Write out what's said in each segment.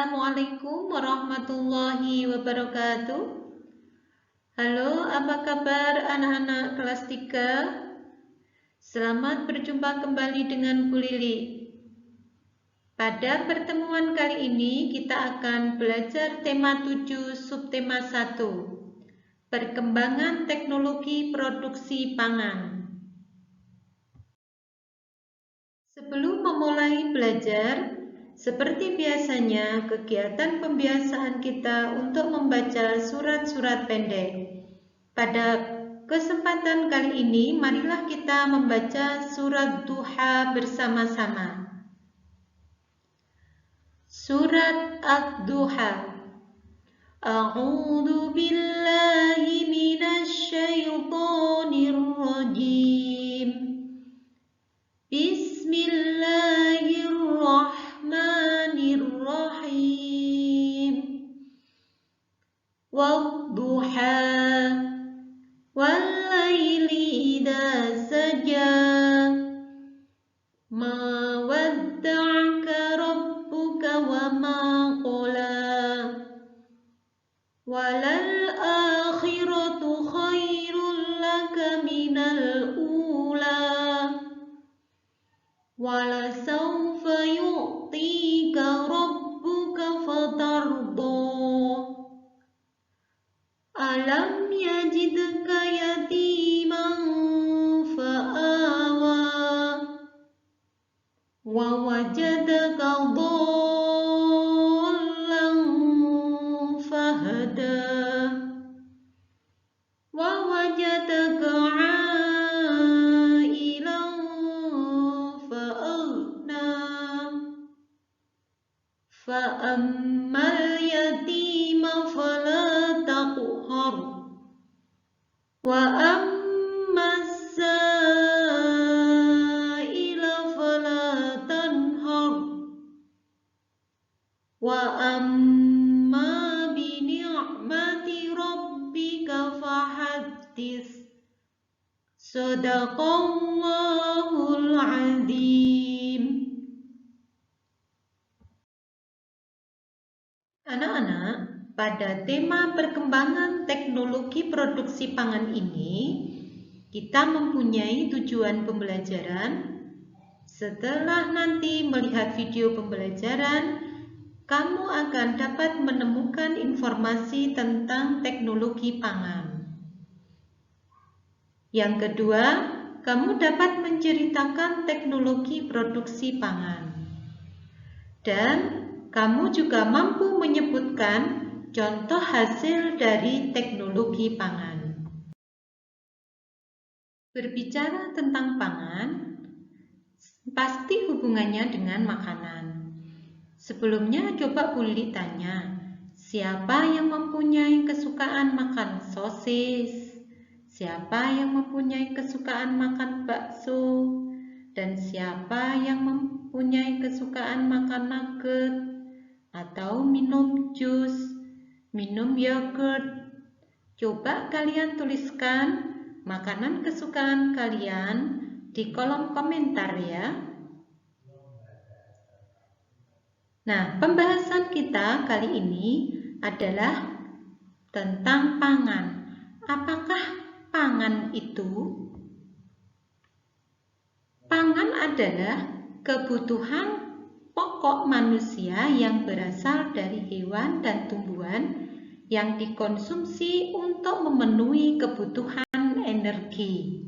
Assalamualaikum warahmatullahi wabarakatuh. Halo, apa kabar anak-anak kelas 3? Selamat berjumpa kembali dengan Bu Lili. Pada pertemuan kali ini kita akan belajar tema 7 subtema 1, perkembangan teknologi produksi pangan. Sebelum memulai belajar, seperti biasanya, kegiatan pembiasaan kita untuk membaca surat-surat pendek. Pada kesempatan kali ini, marilah kita membaca surat Duha bersama-sama. Surat Ad-Duha. A'udzu billahi minasy syaithanir rajim. Bismillahirrahmanirrahim. Wadduha wallaili idza saja. Ma wadda'aka rabbuka wa ma qala. Walal akhiratu khairul laka minal ula. Walasawfa yu'tika rabbuka fatarda. Alam yajidka yatiman fa'awa. Wa wajadaka dhallan fahada. Wa wajadaka fa'ammal yatima fala taqhar wa ammas sa'ila fala tanhar wa amma bi ni'mati rabbika fahaddits. Shadaqallahul azim. Anak-anak, pada tema perkembangan teknologi produksi pangan ini, kita mempunyai tujuan pembelajaran. Setelah nanti melihat video pembelajaran, kamu akan dapat menemukan informasi tentang teknologi pangan. Yang kedua, kamu dapat menceritakan teknologi produksi pangan. Dan kamu juga mampu menyebutkan contoh hasil dari teknologi pangan. Berbicara tentang pangan, pasti hubungannya dengan makanan. Sebelumnya coba Bu Lili tanya, siapa yang mempunyai kesukaan makan sosis? Siapa yang mempunyai kesukaan makan bakso? Dan siapa yang mempunyai kesukaan makan nugget? Atau minum jus, minum yogurt. Coba kalian tuliskan makanan kesukaan kalian di kolom komentar ya. Nah, pembahasan kita kali ini adalah tentang pangan. Apakah pangan itu? Pangan adalah kebutuhan pokok manusia yang berasal dari hewan dan tumbuhan yang dikonsumsi untuk memenuhi kebutuhan energi.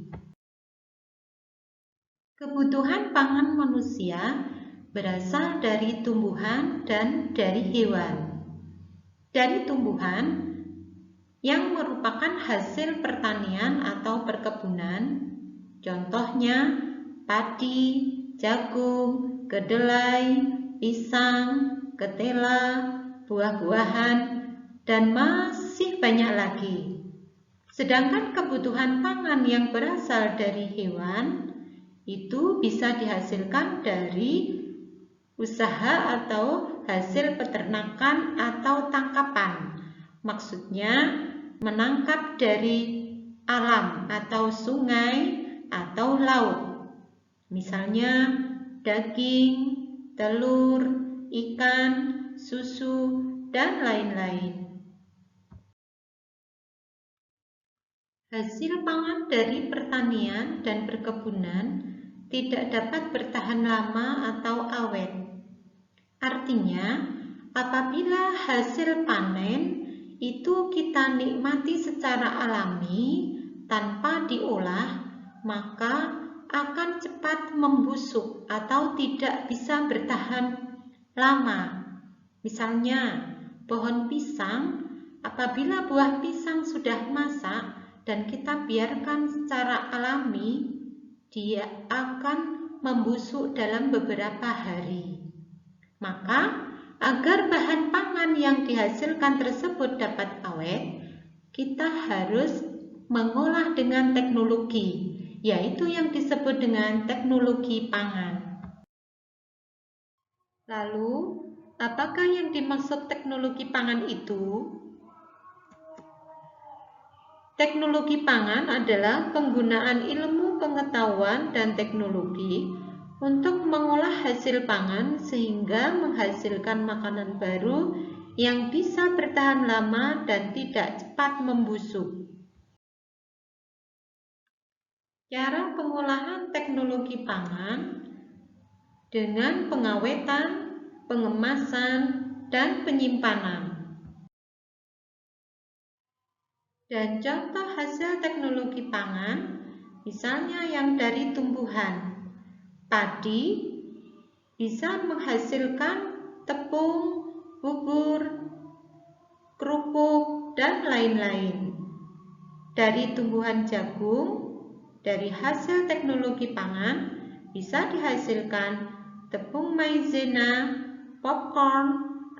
Kebutuhan pangan manusia berasal dari tumbuhan dan dari hewan. Dari tumbuhan yang merupakan hasil pertanian atau perkebunan, contohnya padi, jagung, kedelai, pisang, ketela, buah-buahan, dan masih banyak lagi. Sedangkan kebutuhan pangan yang berasal dari hewan itu bisa dihasilkan dari usaha atau hasil peternakan atau tangkapan. Maksudnya menangkap dari alam atau sungai atau laut. Misalnya daging, telur, ikan, susu, dan lain-lain. Hasil pangan dari pertanian dan perkebunan tidak dapat bertahan lama atau awet. Artinya, apabila hasil panen itu kita nikmati secara alami tanpa diolah, maka akan cepat membusuk atau tidak bisa bertahan lama. Misalnya, pohon pisang, apabila buah pisang sudah masak dan kita biarkan secara alami, dia akan membusuk dalam beberapa hari. Maka, agar bahan pangan yang dihasilkan tersebut dapat awet, kita harus mengolah dengan teknologi, yaitu yang disebut dengan teknologi pangan. Lalu, apakah yang dimaksud teknologi pangan itu? Teknologi pangan adalah penggunaan ilmu pengetahuan dan teknologi untuk mengolah hasil pangan sehingga menghasilkan makanan baru yang bisa bertahan lama dan tidak cepat membusuk. Cara pengolahan teknologi pangan dengan pengawetan, pengemasan, dan penyimpanan. Dan contoh hasil teknologi pangan, misalnya yang dari tumbuhan. Padi bisa menghasilkan tepung, bubur, kerupuk, dan lain-lain. Dari tumbuhan jagung, dari hasil teknologi pangan bisa dihasilkan tepung maizena, popcorn,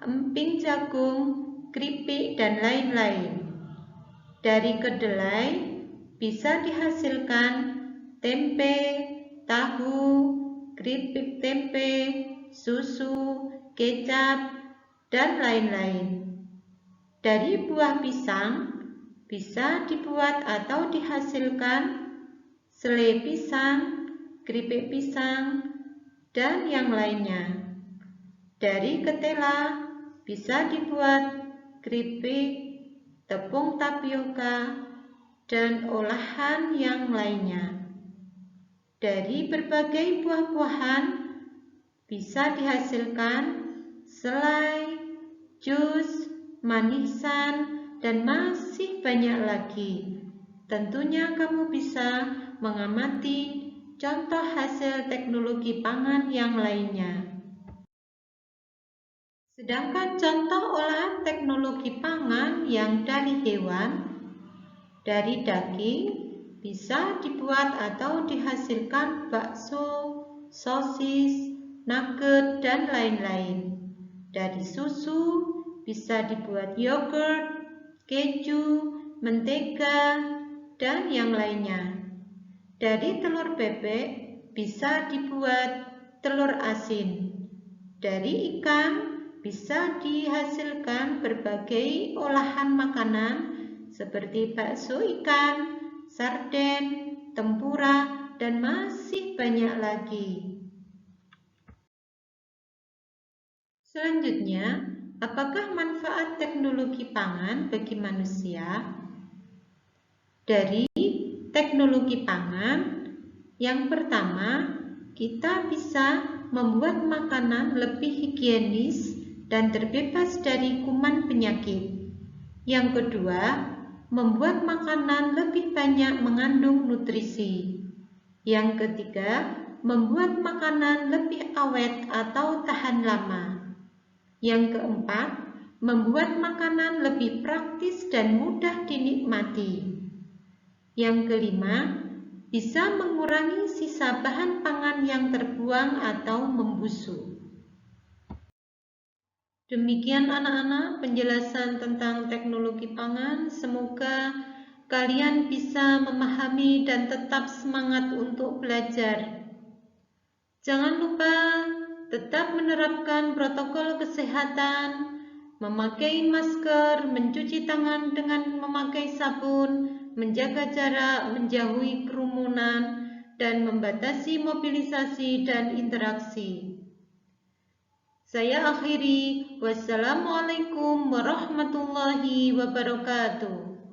emping jagung, keripik, dan lain-lain. Dari kedelai bisa dihasilkan tempe, tahu, keripik tempe, susu, kecap, dan lain-lain. Dari buah pisang bisa dibuat atau dihasilkan selai pisang, keripik pisang, dan yang lainnya. Dari ketela bisa dibuat keripik, tepung tapioka, dan olahan yang lainnya. Dari berbagai buah-buahan bisa dihasilkan selai, jus, manisan, dan masih banyak lagi. Tentunya kamu bisa mengamati contoh hasil teknologi pangan yang lainnya. Sedangkan contoh olahan teknologi pangan yang dari hewan, dari daging, bisa dibuat atau dihasilkan bakso, sosis, nugget, dan lain-lain. Dari susu, bisa dibuat yogurt, keju, mentega, dan yang lainnya. Dari telur bebek, bisa dibuat telur asin. Dari ikan, bisa dihasilkan berbagai olahan makanan seperti bakso ikan, sarden, tempura, dan masih banyak lagi. Selanjutnya, apakah manfaat teknologi pangan bagi manusia? Dari teknologi pangan, yang pertama, kita bisa membuat makanan lebih higienis dan terbebas dari kuman penyakit. Yang kedua, membuat makanan lebih banyak mengandung nutrisi. Yang ketiga, membuat makanan lebih awet atau tahan lama. Yang keempat, membuat makanan lebih praktis dan mudah dinikmati. Yang kelima, bisa mengurangi sisa bahan pangan yang terbuang atau membusuk. Demikian anak-anak penjelasan tentang teknologi pangan. Semoga kalian bisa memahami dan tetap semangat untuk belajar. Jangan lupa tetap menerapkan protokol kesehatan, memakai masker, mencuci tangan dengan memakai sabun, menjaga jarak, menjauhi kerumunan, dan membatasi mobilisasi dan interaksi. Saya akhiri. Wassalamualaikum warahmatullahi wabarakatuh.